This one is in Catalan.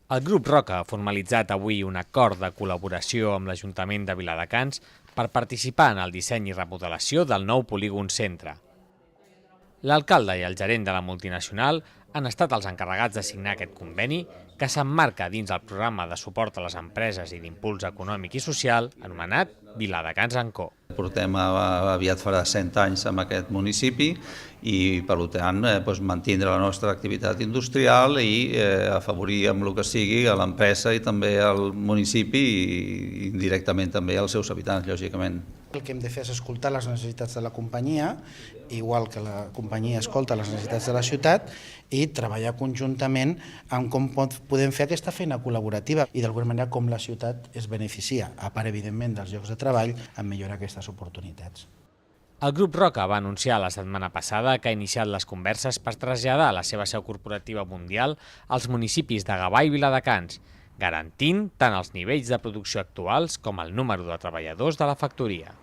El Grup Roca ha formalitzat avui un acord de col·laboració amb l'Ajuntament de Viladecans per participar en el disseny i remodelació del nou polígon centre. L'alcalde i el gerent de la multinacional han estat els encarregats de signar aquest conveni que s'emmarca dins el programa de suport a les empreses i d'impuls econòmic i social anomenat Viladecans & Co. Portem aviat farà 100 anys en aquest municipi i per tant mantindre la nostra activitat industrial i afavorir amb el que sigui a l'empresa i també al municipi i indirectament també als seus habitants, lògicament. El que hem de fer és escoltar les necessitats de la companyia, igual que la companyia escolta les necessitats de la ciutat, i treballar conjuntament en com podem fer aquesta feina col·laborativa i d'alguna manera com la ciutat es beneficia, a part evidentment dels llocs de treball, en millorar aquestes oportunitats. El Grup Roca va anunciar la setmana passada que ha iniciat les converses per traslladar la seva seu corporativa mundial als municipis de Gavà i Viladecans, garantint tant els nivells de producció actuals com el número de treballadors de la factoria.